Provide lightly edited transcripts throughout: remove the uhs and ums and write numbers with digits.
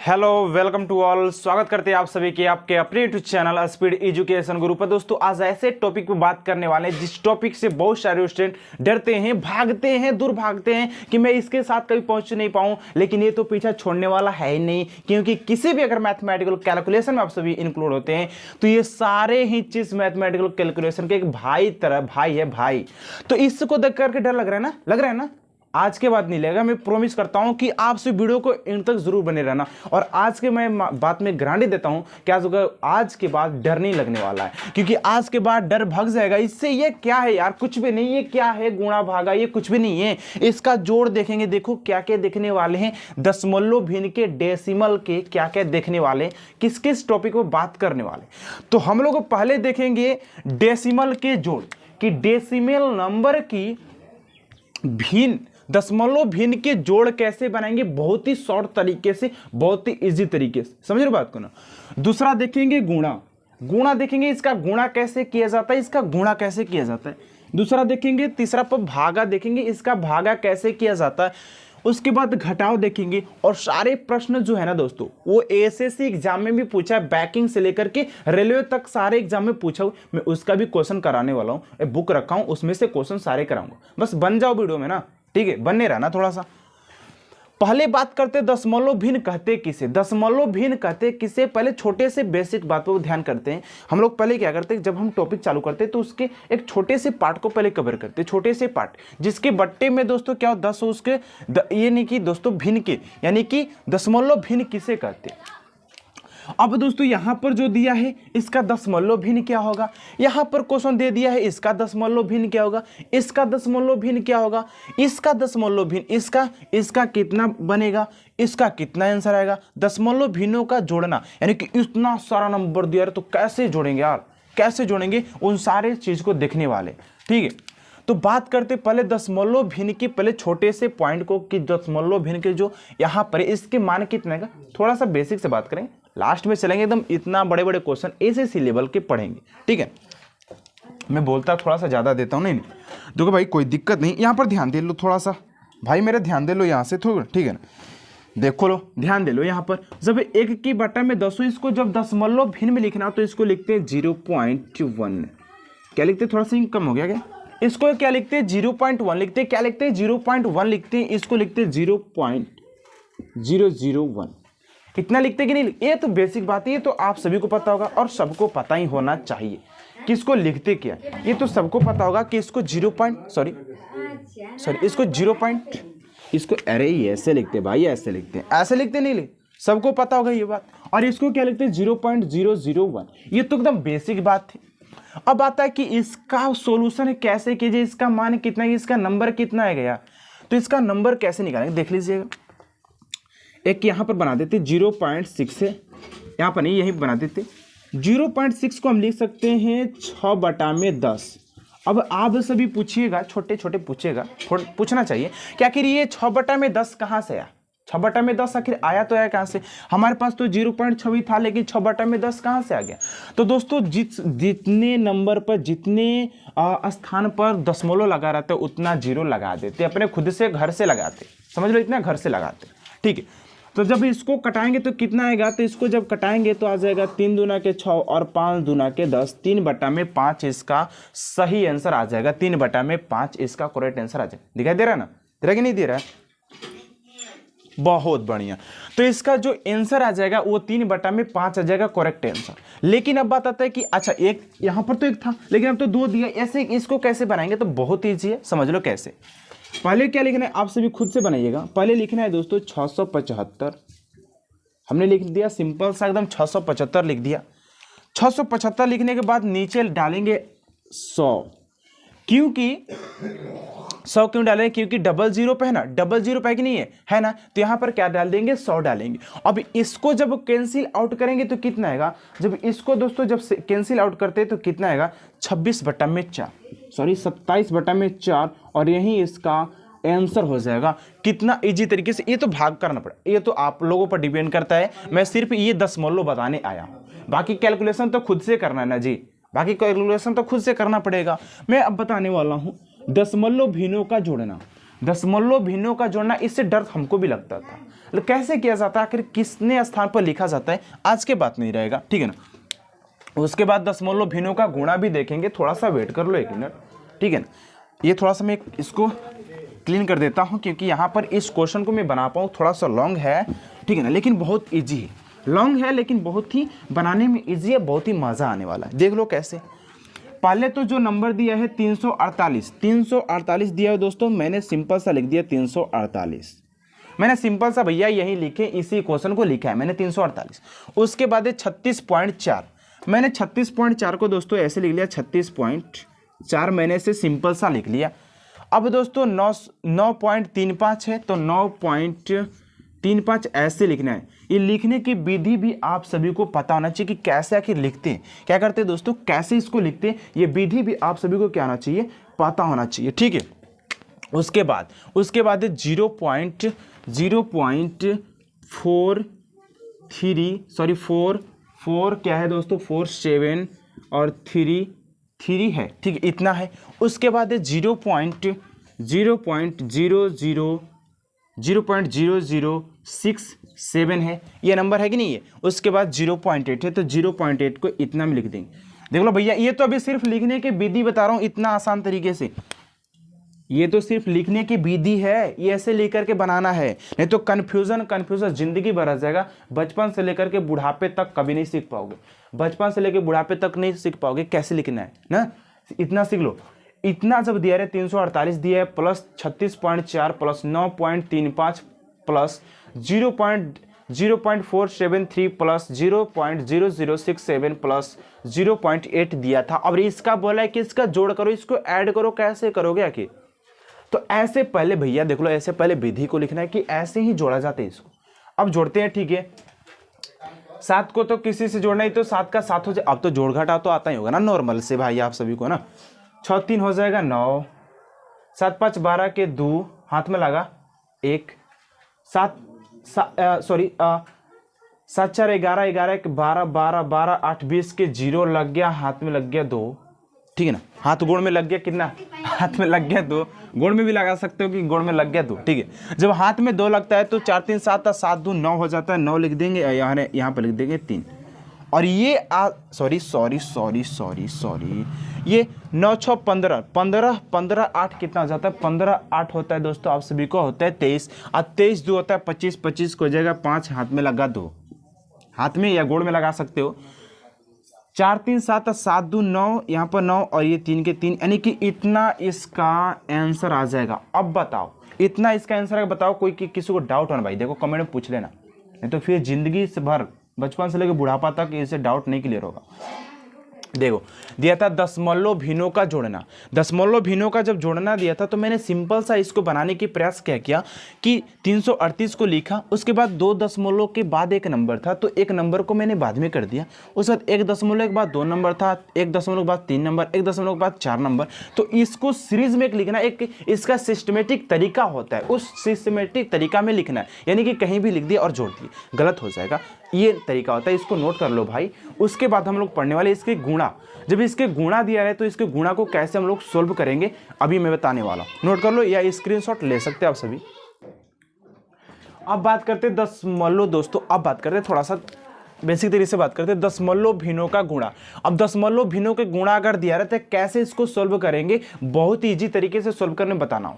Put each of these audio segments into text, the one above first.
Hello welcome to all. स्वागत करते हैं आप सभी के आपके अपने यूट्यूब चैनल स्पीड एजुकेशन गुरु पर। दोस्तों आज ऐसे टॉपिक पे बात करने वाले हैं जिस टॉपिक से बहुत सारे स्टूडेंट डरते हैं, भागते हैं, दूर भागते हैं कि मैं इसके साथ कभी पहुंच नहीं पाऊं, लेकिन ये तो पीछा छोड़ने वाला है ही नहीं। क्योंकि किसी भी अगर मैथमेटिकल कैलकुलेशन में आप सभी इंक्लूड होते हैं तो ये सारे ही चीज मैथमेटिकल कैलकुलेशन के एक भाई है भाई। तो इसको देख करके डर लग रहा है ना। आज के बाद नहीं लगेगा। मैं प्रॉमिस करता हूं कि आपसे वीडियो को इन तक जरूर बने रहना। और आज के मैं बात में गारंटी देता हूं कि आज के बाद डर नहीं लगने वाला है, क्योंकि आज के बाद डर भाग जाएगा। इससे ये क्या है यार, कुछ भी नहीं। ये क्या है, गुणा भागा, ये कुछ भी नहीं है। इसका जोड़ देखेंगे, देखो क्या क्या देखने वाले हैं, दशमलव भिन्न के, डेसिमल के, क्या क्या देखने वाले, किस किस टॉपिक पर बात करने वाले। तो हम लोग पहले देखेंगे डेसिमल के जोड़, कि डेसिमल नंबर की भिन्न, दशमलव भिन्न के जोड़ कैसे बनाएंगे, बहुत ही शॉर्ट तरीके से, बहुत ही इजी तरीके से। समझ रहे बात को ना। दूसरा देखेंगे गुणा देखेंगे, इसका गुणा कैसे किया जाता है, इसका गुणा कैसे किया जाता है। दूसरा देखेंगे। तीसरा पर भागा देखेंगे, इसका भागा कैसे किया जाता है। उसके बाद घटाव देखेंगे। और सारे प्रश्न जो है ना दोस्तों, वो एसएससी एग्जाम में भी पूछा है, बैंकिंग से लेकर के रेलवे तक सारे एग्जाम में पूछा हूं। मैं उसका भी क्वेश्चन कराने वाला हूं, बुक रखा हूं, उसमें से क्वेश्चन सारे कराऊंगा। बस बन जाओ वीडियो में ना, ठीक है, बनने रहना थोड़ा सा। पहले बात करते दशमलव भिन्न कहते किसे, दशमलव भिन्न कहते किसे। पहले छोटे से बेसिक बात पर ध्यान करते हैं। हम लोग पहले क्या करते हैं, जब हम टॉपिक चालू करते हैं तो उसके एक छोटे से पार्ट को पहले कवर करते हैं। छोटे से पार्ट जिसके बट्टे में दोस्तों क्या हो, 10 हो उसके, ये नहीं कि दोस्तों भिन्न के, यानी कि दशमलव भिन्न किसे कहते हैं। अब दोस्तों यहां पर जो दिया है इसका दशमलव भिन्न क्या होगा, यहां पर क्वेश्चन दे दिया है इसका दशमलव भिन्न क्या होगा, इसका दशमलव भिन्न क्या होगा, इसका दशमलव भिन्न, इसका कितना बनेगा, इसका कितना आंसर आएगा। दशमलव भिन्नों का जोड़ना, यानी कि इतना सारा नंबर दिया है तो कैसे जोड़ेंगे यार, कैसे जोड़ेंगे, उन सारे चीज को देखने वाले। ठीक है, तो बात करते पहले दशमलव भिन्न के, पहले छोटे से पॉइंट को, कि दशमलव भिन्न के जो यहां पर इसके मान कितने का, थोड़ा सा बेसिक से बात करेंगे, लास्ट में चलेंगे एकदम इतना बड़े बड़े क्वेश्चन एसएससी लेवल के पढ़ेंगे। ठीक है, मैं बोलता थोड़ा सा ज्यादा देता हूं। नहीं देखो भाई कोई दिक्कत नहीं, यहां पर ध्यान दे लो थोड़ा सा, भाई मेरे ध्यान दे लो यहां से थोड़ा, ठीक है ना। देखो लो, ध्यान दे लो। यहाँ पर जब 1 की बटा में 10 हो, इसको जब दशमलव भिन्न में लिखना तो इसको लिखते हैं 0.1। क्या लिखते हैं, थोड़ा सा कम हो गया क्या, इसको क्या लिखते हैं 0.1 लिखते हैं, क्या लिखते हैं 0.1 लिखते हैं, इसको लिखते हैं 0.001। इतना लिखते कि नहीं, ये तो बेसिक बात है, ये तो आप सभी को पता होगा और सबको पता ही होना चाहिए कि इसको लिखते क्या। ये तो सबको पता होगा कि इसको इसको अरे ऐसे लिखते हैं भाई, ऐसे लिखते हैं, ऐसे लिखते नहीं लिख, सबको पता होगा ये बात। और इसको क्या लिखते हैं 0.001। ये तो एकदम बेसिक बात थी। अब आता है कि इसका सॉल्यूशन कैसे कीजिए, इसका मान कितना है, इसका नंबर कितना है गया, तो इसका नंबर कैसे निकालेंगे देख लीजिएगा। एक यहां पर बना देते 0.6 से, यहां पर नहीं यही बना देते 0.6 को हम लिख सकते हैं 6/10। अब आप सभी पूछिएगा, छोटे छोटे पूछिएगा, पूछना चाहिए कि आखिर ये 6/10 कहां से आया, 6/10 आखिर आया तो आया कहां से। हमारे पास तो 0.6 था, लेकिन 6/10 कहां से आ गया। तो दोस्तों जितने नंबर पर, जितने स्थान पर दशमलव लगा रहते उतना जीरो लगा देते, अपने खुद से घर से लगाते, समझ लो इतना घर से लगाते। ठीक है, तो जब इसको कटाएंगे तो कितना आएगा, तो इसको जब कटाएंगे तो आ जाएगा 3 दूना के 6 और 5 दूना के 10, 3/5 इसका सही आंसर आ जाएगा। 3/5 इसका करेक्ट आंसर आ जाएगा। दिखाई दे रहा है ना, दे रहा कि नहीं दे रहा है, बहुत बढ़िया। तो इसका जो आंसर आ जाएगा वो 3/5 आ जाएगा करेक्ट आंसर। लेकिन अब बात आता है कि अच्छा एक यहां पर तो एक था, लेकिन अब तो 2 दिया, ऐसे इसको कैसे बनाएंगे, तो बहुत ईजी है, समझ लो कैसे। पहले क्या लिखना है, आप सभी खुद से बनाइएगा। पहले लिखना है दोस्तों 675, हमने लिख दिया सिंपल सा एकदम 675 लिख दिया। 675 लिखने के बाद नीचे डालेंगे 100। क्योंकि 100 क्यों डालेंगे, क्योंकि 00 पे है ना, 00 पे कि नहीं है ना, तो यहां पर क्या डाल देंगे 100 डालेंगे। अब इसको जब कैंसिल आउट करेंगे तो कितना आएगा, जब इसको दोस्तों जब कैंसिल आउट करते हैं तो कितना आएगा 27/4 और यही इसका आंसर हो जाएगा। कितना इजी तरीके से, ये तो भाग करना पड़ा, ये तो आप लोगों पर डिपेंड करता है। मैं सिर्फ ये दशमलव बताने आया हूं, बाकी कैलकुलेशन तो खुद से करना है ना जी, बाकी कैलकुलेशन तो खुद से करना पड़ेगा। मैं अब बताने वाला हूं दशमलव भिन्नों का जोड़ना। दशमलव भिन्नों का जोड़ना, इससे डर हमको भी लगता था, कैसे किया जाता है, आखिर किसने स्थान पर लिखा जाता है, आज के बात नहीं रहेगा, ठीक है ना। उसके बाद दशमलव भिन्नों का गुणा भी देखेंगे, थोड़ा सा वेट कर लो 1 मिनट, ठीक है ना। ये थोड़ा सा मैं इसको क्लीन कर देता हूँ, क्योंकि यहाँ पर इस क्वेश्चन को मैं बना पाऊँ थोड़ा सा लॉन्ग है, ठीक है ना, लेकिन बहुत ईजी है, लॉन्ग है लेकिन बहुत ही बनाने में ईजी है, बहुत ही मज़ा आने वाला है। देख लो कैसे। पहले तो जो नंबर दिया है 348 दिया है दोस्तों, मैंने सिंपल सा लिख दिया 348, मैंने सिंपल सा भैया यही लिखे, इसी क्वेश्चन को लिखा है मैंने 348। उसके बाद है 36.4, मैंने 36.4 को दोस्तों ऐसे लिख लिया 36.4, मैंने इसे सिंपल सा लिख लिया। अब दोस्तों 9.35 है तो 9.35 ऐसे लिखना है। ये लिखने की विधि भी आप सभी को पता होना चाहिए कि कैसे आखिर लिखते हैं, क्या करते हैं दोस्तों, कैसे इसको लिखते हैं, ये विधि भी आप सभी को क्या होना चाहिए, पता होना चाहिए, ठीक है। उसके बाद 4 क्या है दोस्तों, 47 और 3 है, ठीक है, इतना है। उसके बाद है 0.00667 है, ये नंबर है कि नहीं है। उसके बाद 0.8 है, तो 0.8 को इतना में लिख देंगे। देख लो भैया, ये तो अभी सिर्फ लिखने की विधि बता रहा हूँ, इतना आसान तरीके से, ये तो सिर्फ लिखने की विधि है, ये ऐसे लेकर के बनाना है, नहीं तो कन्फ्यूजन जिंदगी भर रह जाएगा। बचपन से लेकर के बुढ़ापे तक कभी नहीं सीख पाओगे, बचपन से लेकर बुढ़ापे तक नहीं सीख पाओगे कैसे लिखना है ना, इतना सीख लो। इतना जब दिया है 348 दिया है, plus 36.4 plus 9.35 plus 0.0473 plus 0.0067 plus 0.8 दिया था। अब इसका बोला है कि इसका जोड़ करो, इसको ऐड करो, कैसे करोगे आखिर, तो ऐसे पहले भैया देख लो, ऐसे पहले विधि को लिखना है कि ऐसे ही जोड़ा जाता है इसको। अब जोड़ते हैं, ठीक है। 7 को तो किसी से जोड़ना ही, तो 7 का 7 हो जाए। अब तो जोड़ घटा तो आता ही होगा ना नॉर्मल से भाई आप सभी को ना। 6 3 हो जाएगा 9, 7 5 12 के 2 हाथ में लगा 1, 7 4 11 11 के 12 12 12 8 20 के 0 लग गया, हाथ में लग गया 2, ठीक है ना। हाथ गोड़ में लग गया कितना, हाथ में लग गया 2, गोड़ में भी लगा सकते हो कि गोड़ में लग गया 2, ठीक है। जब हाथ में 2 लगता है तो 4 3 7 7 2 9 हो जाता है, 9 लिख देंगे, यहाँ पर लिख देंगे 3। और ये सॉरी ये 9 6 15 15 15 8 कितना हो जाता है, 15 8 होता है दोस्तों, आप सभी को होता है 23, और 23 2 होता है 25, 25 को हो जाएगा 5, हाथ में लगा 2, हाथ में या गोड़ में लगा सकते हो। 4 3 7 7 2 9, यहाँ पर 9 और ये 3 के 3, यानी कि इतना इसका आंसर आ जाएगा। अब बताओ इतना इसका आंसर है, बताओ कोई किसी को डाउट हो ना भाई, देखो कमेंट में पूछ लेना, नहीं तो फिर जिंदगी से भर बचपन से लेकर बुढ़ापा तक इससे डाउट नहीं क्लियर होगा। देखो दिया था दशमलव भिन्नों का जोड़ना, दशमलव भिन्नों का जब जोड़ना दिया था तो मैंने सिंपल सा इसको बनाने की प्रयास क्या किया कि 338 को लिखा, उसके बाद 2 दशमलव के बाद एक नंबर था तो एक नंबर को मैंने बाद में कर दिया, उसके बाद 1 दशमलव के बाद 2 नंबर था, 1 दशमलव के बाद 3 नंबर, 1 दशमलव के बाद 4 नंबर। तो इसको सीरीज में लिखना, एक इसका सिस्टमेटिक तरीका होता है, उस सिस्टमेटिक तरीका में लिखना है, यानी कि कहीं भी लिख दिया और जोड़ दिए गलत हो जाएगा, ये तरीका होता है, इसको नोट कर लो भाई। उसके बाद हम लोग पढ़ने वाले इसके गुणा, जब इसके गुणा दिया है तो इसके गुणा को कैसे हम लोग सोल्व करेंगे अभी मैं बताने वाला हूं, नोट कर लो या स्क्रीनशॉट ले सकते हैं आप सभी। अब बात करते हैं दशमलव दोस्तों, अब बात करते हैं थोड़ा सा बेसिक तरीके से बात करते हैं दशमलव भिन्नों का गुणा। अब दशमलव भिन्नों के गुणा अगर दिया रहता है कैसे इसको सोल्व करेंगे, बहुत ईजी तरीके से सोल्व करने बताना हूं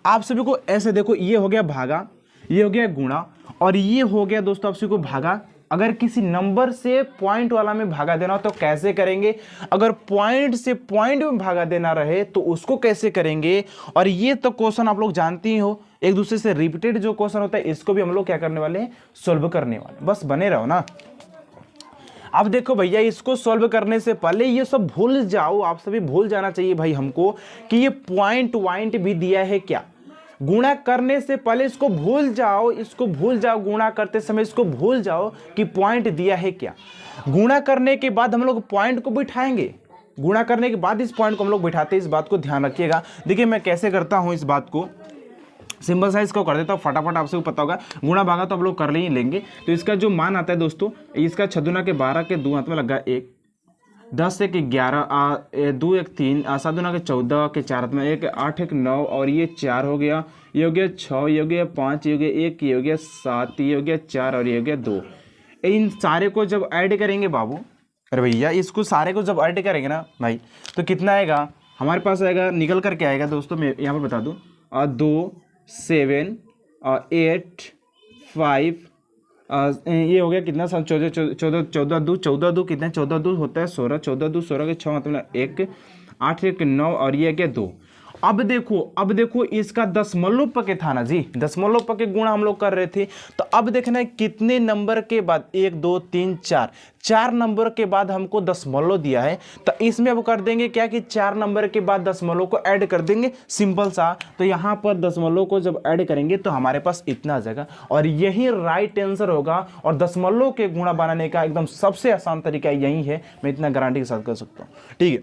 आप सभी को। ऐसे देखो, ये हो गया भागा, ये हो गया गुणा, और ये हो गया दोस्तों आप सभी को भागा। अगर किसी नंबर से पॉइंट वाला में भागा देना हो तो कैसे करेंगे, अगर पॉइंट से पॉइंट में भागा देना रहे तो उसको कैसे करेंगे। और ये तो क्वेश्चन आप लोग जानते ही हो, एक दूसरे से रिपीटेड जो क्वेश्चन होता है इसको भी हम लोग क्या करने वाले हैं, सोल्व करने वाले, बस बने रहो ना। अब देखो भैया, इसको सॉल्व करने से पहले ये सब भूल जाओ, आप सभी भूल जाना चाहिए भाई हमको कि ये पॉइंट वाइंट भी दिया है क्या। गुणा करने से पहले इसको भूल जाओ, इसको भूल जाओ, गुणा करते समय इसको भूल जाओ कि पॉइंट दिया है क्या। गुणा करने के बाद हम लोग पॉइंट को बिठाएंगे, गुणा करने के बाद इस पॉइंट को हम लोग बिठाते हैं, इस बात को ध्यान रखिएगा। देखिए मैं कैसे करता हूं इस बात को, सिंपल साइज को कर देता हूँ फटाफट, आप सबको पता होगा। गुणा भागा तो आप लोग कर ही लेंगे। तो इसका जो मान आता है दोस्तों, इसका 6 दूना के 12 के 2 हाथ में लगा 1, 10 एक 11, 2 एक 3, 7 दूना के 14 के 4 में 1, 8 एक 9 और ये 4 हो गया, ये हो गया 6, ये हो गया 5, ये हो गया 1, ये हो गया 7, ये हो गया 4 और ये हो गया 2। इन सारे को जब ऐड करेंगे बाबू, अरे भैया इसको सारे को जब ऐड करेंगे ना भाई तो कितना आएगा हमारे पास, आएगा निकल करके आएगा दोस्तों, मैं यहाँ पर बता दूँ 2, 7, 8, 5, ये हो गया कितना 14 दो कितना 14 दो होता है 16, 14 दो 16 के 6 मतलब 1, 8 एक 9 और ये क्या 2। अब देखो इसका दशमलव पके था ना जी, दशमलव पके गुणा हम लोग कर रहे थे। तो अब देखना है कितने नंबर के बाद 1 2 3 4 नंबर के बाद हमको दशमलव दिया है। तो इसमें अब कर देंगे क्या कि 4 नंबर के बाद दशमलव को ऐड कर देंगे, सिंपल सा। तो यहाँ पर दशमलव को जब ऐड करेंगे तो हमारे पास इतना आ जाएगा और यही राइट आंसर होगा। और दशमलव के गुणा बनाने का एकदम सबसे आसान तरीका यही है, मैं इतना गारंटी के साथ कर सकता हूँ। ठीक है,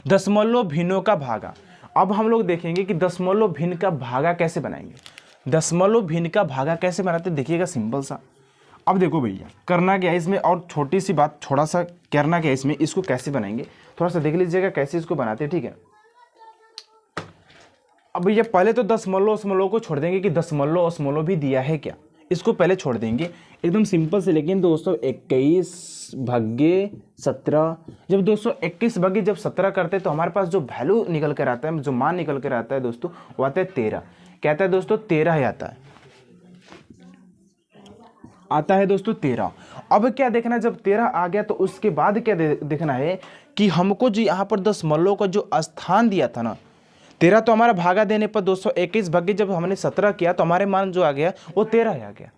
दशमलव भिन्नों का भागा। अब हम लोग देखेंगे कि दशमलव भिन्न का भागा कैसे बनाएंगे। दशमलव भिन्न का भागा कैसे बनाते हैं देखिएगा, सिंपल सा। अब देखो भैया करना क्या है इसमें, और छोटी सी बात थोड़ा सा करना क्या है इसमें, इसको कैसे बनाएंगे थोड़ा सा देख लीजिएगा कैसे इसको बनाते हैं। ठीक है, अब भैया पहले तो दशमलव को छोड़ देंगे कि दशमलव भी दिया है क्या, इसको पहले छोड़ देंगे एकदम सिंपल से। लेकिन दोस्तों 21 भाग्य 17, जब दोस्तों 21 भाग्य जब 17 करते हैं तो हमारे पास जो वैल्यू निकल कर आता है, जो मान निकल कर आता है दोस्तों, वो आता है 13। कहता है दोस्तों 13 ही आता है दोस्तों 13। अब क्या देखना है, जब 13 आ गया तो उसके बाद क्या देखना है कि हमको जो यहाँ पर दशमलव का जो स्थान दिया था ना 13, तो हमारा भागा देने पर दोस्तों 21 भाग्य जब हमने 17 किया तो हमारे मान जो आ गया वो 13 ही आ गया।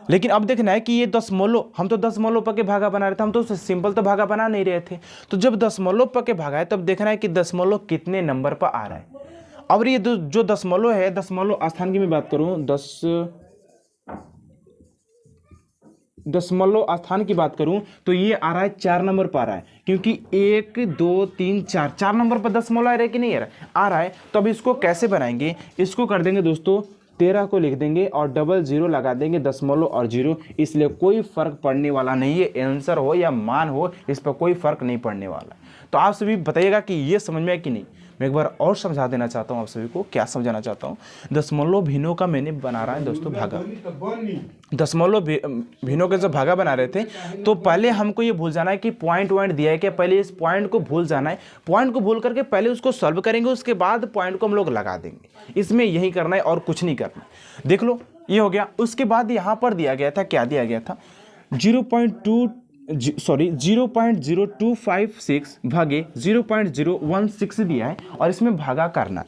लेकिन अब देखना है कि ये दशमलव, हम तो दशमलव पके भागा बना रहे थे, हम तो सिंपल तो भागा बना नहीं रहे थे। तो जब दशमलव पके भागा है तब देखना है कि दशमलव कितने नंबर पर आ रहा है। अब ये जो दशमलव है, दशमलव स्थान की मैं बात करूं, दशमलव स्थान की बात करूं तो ये आ रहा है 4 नंबर पर आ रहा है, क्योंकि 1 2 3 4 नंबर पर दशमलव आ रहा है कि नहीं आ रहा है। तो अब इसको कैसे बनाएंगे, इसको कर देंगे दोस्तों 13 को लिख देंगे और डबल 0 लगा देंगे, दशमलव और 0, इसलिए कोई फर्क पड़ने वाला नहीं है। आंसर हो या मान हो, इस पर कोई फर्क नहीं पड़ने वाला। तो आप सभी बताइएगा कि ये समझ में आया कि नहीं। मैं एक बार और समझा देना चाहता हूँ आप सभी को, क्या समझाना चाहता हूँ। दशमलव भिन्नों का मैंने बना रहा है दोस्तों भागा, दशमलव भिन्नों के जब भागा बना रहे थे तो पहले हमको ये भूल जाना है कि पॉइंट दिया है क्या, पहले इस पॉइंट को भूल जाना है। पॉइंट को भूल करके पहले उसको सॉल्व करेंगे, उसके बाद पॉइंट को हम लोग लगा देंगे। इसमें यही करना है और कुछ नहीं करना। देख लो ये हो गया। उसके बाद यहाँ पर दिया गया था, क्या दिया गया था, 0.0256 भागे 0.016 दिया है और इसमें भागा करना है।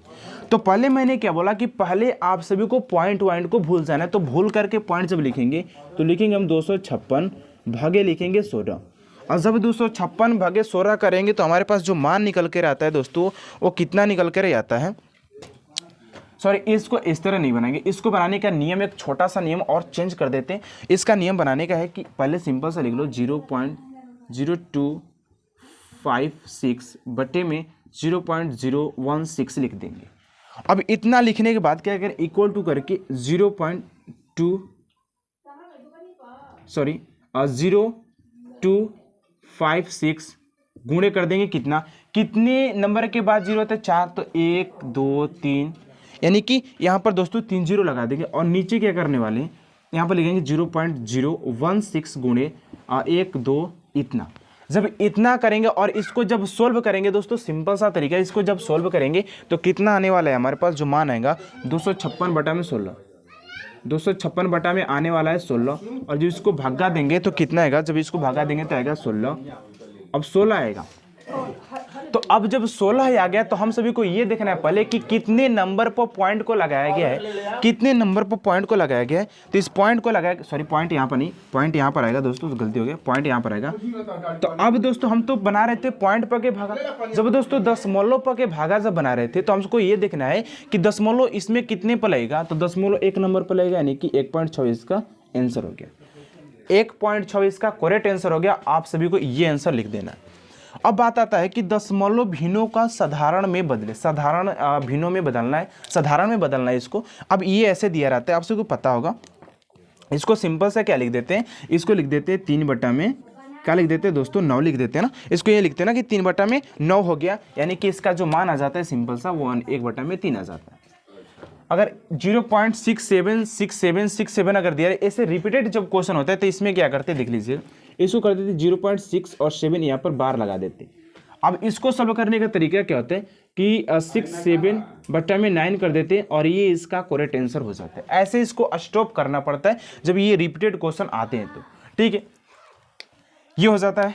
तो पहले मैंने क्या बोला कि पहले आप सभी को पॉइंट को भूल जाना है। तो भूल करके पॉइंट जब लिखेंगे तो लिखेंगे हम 256 भागे लिखेंगे 16, और जब 256 भागे 16 करेंगे तो हमारे पास जो मान निकल कर आता है दोस्तों वो कितना निकल कर आता है। सॉरी, इसको इस तरह नहीं बनाएंगे, इसको बनाने का नियम, एक छोटा सा नियम और चेंज कर देते हैं। इसका नियम बनाने का है कि पहले सिंपल सा लिख लो 0.0256 बटे में 0.016 लिख देंगे। अब इतना लिखने के बाद क्या करें, इक्वल टू करके 0.256 गुणे कर देंगे कितना, कितने नंबर के बाद 0 होता है 4, तो 1 2 3, यानी कि यहाँ पर दोस्तों 3 0 लगा देंगे। और नीचे क्या करने वाले हैं, यहाँ पर लिखेंगे 0.016 गुणे 1 2 इतना। जब इतना करेंगे और इसको जब सोल्व करेंगे दोस्तों, सिंपल सा तरीका है, इसको जब सोल्व करेंगे तो कितना आने वाला है हमारे पास, जो मान आएगा 256 बटा में 16, 256 बटा में आने वाला है 16। और जब इसको भागा देंगे तो कितना आएगा, जब इसको भागा देंगे तो आएगा 16। अब 16 आएगा। तो अब जब 16 आ गया तो हम सभी को ये देखना है पहले कि कितने नंबर पर पॉइंट को लगाया गया है, कितने नंबर पर पॉइंट को लगाया गया है। तो इस पॉइंट को लगाया, सॉरी पॉइंट यहाँ पर नहीं, पॉइंट यहाँ पर आएगा दोस्तों, तो गलती हो गया, पॉइंट यहाँ पर आएगा। तो अब दोस्तों हम तो बना रहे थे पॉइंट पर के भागा, जब दोस्तों दशमलव पर के भागा जब बना रहे थे तो हमको ये देखना है कि दशमलव इसमें कितने पर लगेगा। तो दशमलव 1 नंबर पर लगेगा, यानी कि 1.26 का आंसर हो गया, 1.26 का करेक्ट आंसर हो गया। आप सभी को ये आंसर लिख देना है। अब बात आता है कि दशमलव भिन्नों का साधारण में बदले, साधारण भिन्नों में बदलना है, साधारण में बदलना है इसको। अब ये ऐसे दिया रहता है, आप सबको पता होगा। इसको सिंपल से क्या लिख देते हैं, इसको लिख देते हैं 3 बटा में क्या लिख देते हैं दोस्तों, 9 लिख देते हैं ना। इसको ये लिखते हैं ना कि 3/9 हो गया, यानी कि इसका जो मान आ जाता है सिंपल सा वो 1/3 आ जाता है। अगर 0.676767 अगर दिया है, ऐसे रिपीटेड जब क्वेश्चन होता है तो इसमें क्या करते हैं देख लीजिए, इसको कर देते 0.6 और 7 यहाँ पर बार लगा देते। अब इसको सॉल्व करने का तरीका क्या होता है कि 6/7 कर देते हैं और ये इसका करेक्ट आंसर हो जाता है। ऐसे इसको स्टॉप करना पड़ता है जब ये रिपीटेड क्वेश्चन आते हैं तो, ठीक है, ये हो जाता है।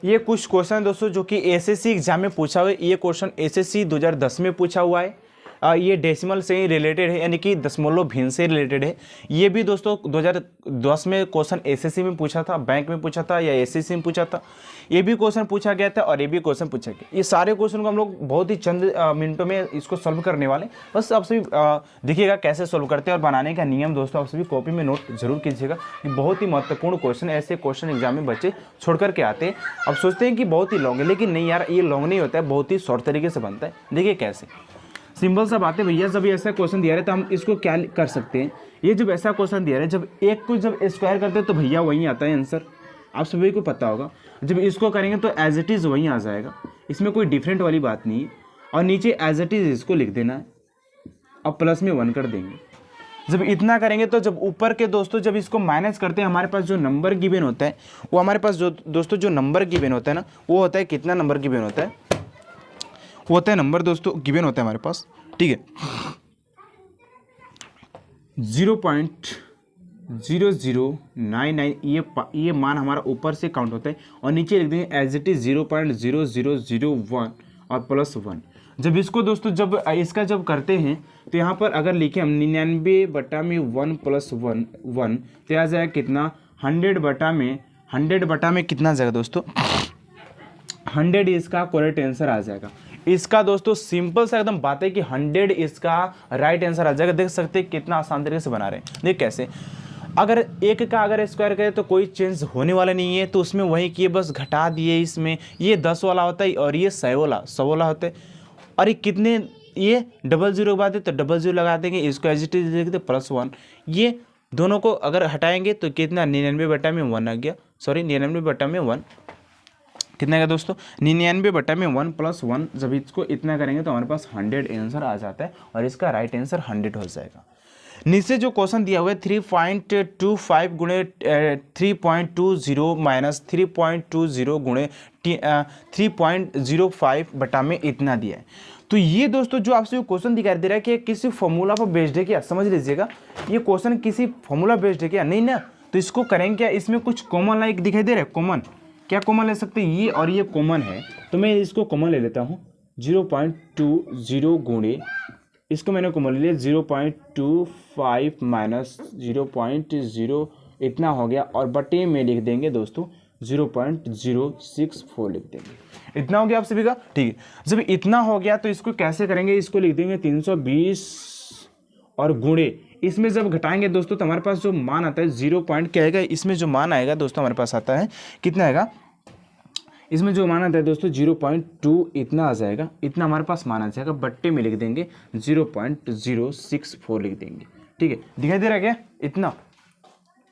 ये कुछ क्वेश्चन दोस्तों जो कि एसएससी एग्जाम में पूछा हुआ है। ये क्वेश्चन एसएससी 2010 में पूछा हुआ है। ये डेसिमल से ही रिलेटेड है, यानी कि दशमलव भिन्न से रिलेटेड है। ये भी दोस्तों 2010 में क्वेश्चन एसएससी में पूछा था, बैंक में पूछा था या एसएससी में पूछा था। ये भी क्वेश्चन पूछा गया था और ये भी क्वेश्चन पूछा गया। ये सारे क्वेश्चन को हम लोग बहुत ही चंद मिनटों में इसको सॉल्व करने वाले। बस आप सभी देखिएगा कैसे सॉल्व करते हैं, और बनाने का नियम दोस्तों आप सभी कॉपी में नोट जरूर कीजिएगा। ये बहुत ही महत्वपूर्ण क्वेश्चन, ऐसे क्वेश्चन एग्जाम में बच्चे छोड़ करके आते हैं। अब सोचते हैं कि बहुत ही लॉन्ग है, लेकिन नहीं यार, ये लॉन्ग नहीं होता है, बहुत ही शॉर्ट तरीके से बनता है। देखिए कैसे, सिंपल सा बात है भैया। जब ऐसा क्वेश्चन दिया है तो हम इसको क्या कर सकते हैं, ये जब ऐसा क्वेश्चन दिया है, जब एक को जब स्क्वायर करते हैं तो भैया वही आता है आंसर, आप सभी को पता होगा। जब इसको करेंगे तो एज इट इज़ वही आ जाएगा, इसमें कोई डिफरेंट वाली बात नहीं है। और नीचे एज इट इज़ इसको लिख देना है, अब प्लस में 1 कर देंगे। जब इतना करेंगे तो जब ऊपर के दोस्तों जब इसको माइनस करते हैं, हमारे पास जो नंबर गिवन होता है वो हमारे पास जो दोस्तों जो नंबर गिवन होता है ना, वो होता है कितना नंबर गिवन होता है, वो होता है नंबर दोस्तों गिवन होता है हमारे पास, ठीक है, 0.0099। ये मान हमारा ऊपर से काउंट होता है और नीचे लिख देंगे एज इट इज 0.0001 और +1। जब इसको दोस्तों जब इसका जब करते हैं तो यहाँ पर अगर लिखे हम 99/1 + 1 तो आ जाएगा कितना, 100/में कितना आ जाएगा दोस्तों, 100 इसका करेक्ट आंसर आ जाएगा। इसका दोस्तों सिंपल सा एकदम बात है कि 100 इसका राइट आंसर आ जाएगा। देख सकते हैं कितना आसान तरीके से बना रहे हैं। देख कैसे, अगर एक का अगर स्क्वायर करें तो कोई चेंज होने वाला नहीं है, तो उसमें वही किए बस घटा दिए। इसमें ये 10 वाला होता है और ये 100 वाला होता है। और ये कितने, ये 00 के बाद है तो 00 लगा देंगे, इसको एज इट इज लिख दे +1। ये दोनों को अगर हटाएंगे तो कितना, 99/1 आ गया, सॉरी 99/1 कितना है दोस्तों, 99/1 + 1। जब इसको इतना करेंगे तो हमारे पास 100 आंसर आ जाता है और इसका राइट आंसर 100 हो जाएगा। नीचे जो क्वेश्चन दिया हुआ है 3.25 गुणे 3.20 माइनस 3.20 गुणे 3.05/में इतना दिया है। तो ये दोस्तों जो आपसे क्वेश्चन दिखाई दे रहा है कि किसी फॉर्मूला पर बेस्ड है क्या, समझ लीजिएगा। ये क्वेश्चन किसी फॉर्मूला बेस्ड है क्या, नहीं ना। तो इसको करेंगे क्या, इसमें कुछ कॉमन लाइक दिखाई दे रहा है, कॉमन क्या कॉमन ले सकते हैं, ये और ये कॉमन है, तो मैं इसको कॉमन ले लेता हूँ। 0.20 गुणे, इसको मैंने कॉमन ले लिया 0.25 माइनस 0.0 इतना हो गया, और बटे में लिख देंगे दोस्तों 0.064 लिख देंगे। इतना हो गया आप सभी का, ठीक है। जब इतना हो गया तो इसको कैसे करेंगे, इसको लिख देंगे 320 और गुणे, इसमें जब घटाएंगे दोस्तों तो हमारे पास जो मान आता है 0 पॉइंट क्या आएगा, इसमें जो मान आएगा दोस्तों हमारे पास आता है कितना आएगा, इसमें जो मान आता है दोस्तों 0.2 इतना आ जाएगा। इतना हमारे पास मान आ जाएगा, बट्टे में लिख देंगे 0.064 लिख देंगे, ठीक है। दिखाई दे रहा है क्या, इतना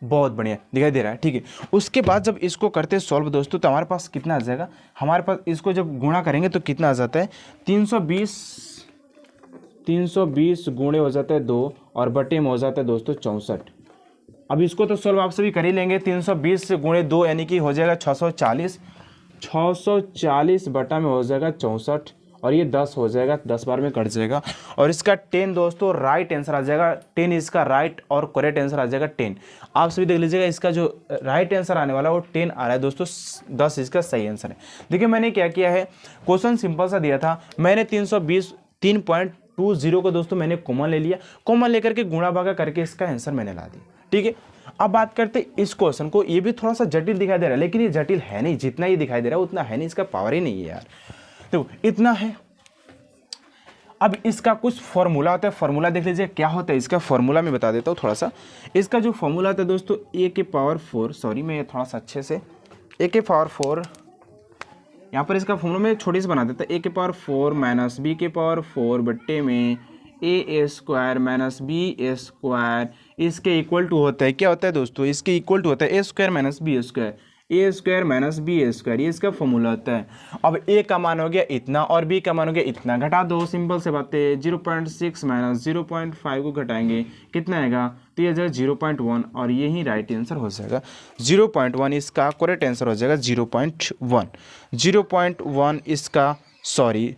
बहुत बढ़िया दिखाई दे रहा है, ठीक है। उसके बाद जब इसको करते हैं सॉल्व दोस्तों तो हमारे पास कितना आ जाएगा, हमारे पास इसको जब गुणा करेंगे तो कितना आ जाता है 320 गुणे हो जाता है 2 और बटे में हो जाता है दोस्तों 64। अब इसको तो सॉल्व आप सभी कर ही लेंगे। 320 गुणे 2 यानी कि हो जाएगा 640 बटा में हो जाएगा 64 और ये 10 हो जाएगा, 10 बार में कट जाएगा और इसका 10 दोस्तों राइट आंसर आ जाएगा। 10 इसका राइट और करेक्ट आंसर आ जाएगा 10। आप सभी देख लीजिएगा, इसका जो राइट आंसर आने वाला है वो 10 आ रहा है दोस्तों, 10 इसका सही आंसर है। देखिए मैंने क्या किया है, क्वेश्चन सिंपल सा दिया था, मैंने 320 को दोस्तों मैंने कॉमन ले लिया, कॉमन लेकर के गुणा भागा करके इसका आंसर मैंने ला दिया, ठीक है। अब बात करते इस क्वेश्चन को, ये भी थोड़ा सा जटिल दिखाई दे रहा है लेकिन ये जटिल है नहीं, जितना ये दिखाई दे रहा है उतना है नहीं, इसका पावर ही नहीं है यार, तो इतना है। अब इसका कुछ फॉर्मूला होता है, फॉर्मूला देख लीजिए क्या होता है इसका, फॉर्मूला मैं बता देता हूँ थोड़ा सा। इसका जो फॉर्मूला होता है दोस्तों a⁴, सॉरी मैं थोड़ा सा अच्छे से a⁴, यहाँ पर इसका फॉर्मूला मैं छोटी से बना देता हूँ, a⁴ माइनस b⁴ बट्टे में a square minus B square इसके इक्वल टू होता है, क्या होता है दोस्तों, इसके इक्वल टू होता है ए स्क्वायर माइनस बी स्क्वायर, ए स्क्वायर माइनस बी स्क्वायर, ये इसका फॉर्मूला होता है। अब ए का मान हो गया इतना और बी का मान हो गया इतना, घटा दो, सिंपल से बात है। 0.6 माइनस 0.5 को घटाएंगे कितना आएगा, तो ये जाएगा 0.1 और यही राइट आंसर हो जाएगा 0.1, इसका करेक्ट आंसर हो जाएगा 0.1। 0.1 इसका सॉरी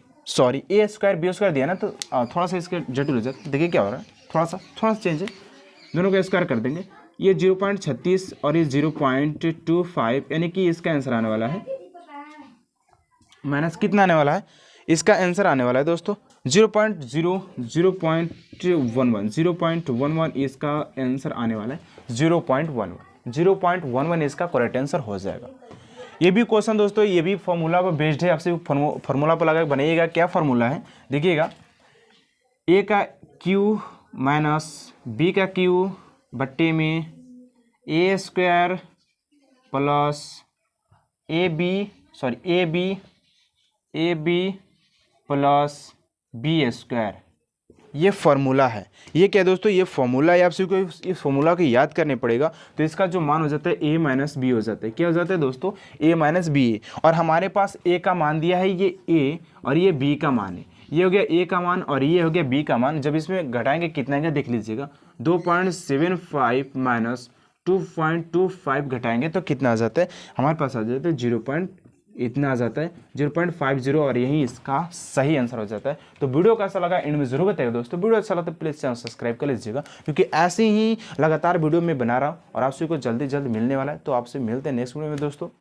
ए स्क्वायर बी स्क्वायर दिया ना, तो थोड़ा सा इसके जटिल हो जाता है। देखिए क्या हो रहा है, थोड़ा सा चेंज है, दोनों का स्क्वायर कर देंगे। ये 0.36 और ये 0.25, यानी कि इसका आंसर आने वाला है माइनस कितना आने वाला है, इसका आंसर आने वाला है दोस्तों 0.11 इसका आंसर आने वाला है 0.11 इसका करेक्ट आंसर हो जाएगा। ये भी क्वेश्चन दोस्तों, ये भी फॉर्मूला पर बेस्ड है, आपसे फॉर्मूला पर लगा बनाइएगा। क्या फॉर्मूला है देखिएगा, ए का क्यू माइनस बी का क्यू बट्टे में a square plus a b plus b square, ये फॉर्मूला है। ये क्या दोस्तों, ये फॉर्मूला है, आपसे को इस फॉर्मूला को याद करने पड़ेगा। तो इसका जो मान हो जाता है ए माइनस बी हो जाता है, क्या हो जाता है दोस्तों, ए माइनस बी। और हमारे पास ए का मान दिया है, ये ए और ये बी का मान है, ये हो गया ए का मान और ये हो गया बी का मान। जब इसमें घटाएंगे कितना आएगा देख लीजिएगा, 2.75 माइनस 2.25 घटाएंगे तो कितना आ जाता है, हमारे पास आ जाता है 0. आ जाता है 0.50 और यही इसका सही आंसर हो जाता है। तो वीडियो कैसा लगा एंड में जरूर बताइएगा दोस्तों। वीडियो अच्छा लगा तो प्लीज़ चैनल सब्सक्राइब कर लीजिएगा, क्योंकि ऐसे ही लगातार वीडियो में बना रहा हूँ और आपसे को जल्दी मिलने वाला है। तो आपसे मिलते हैं नेक्स्ट वीडियो में दोस्तों।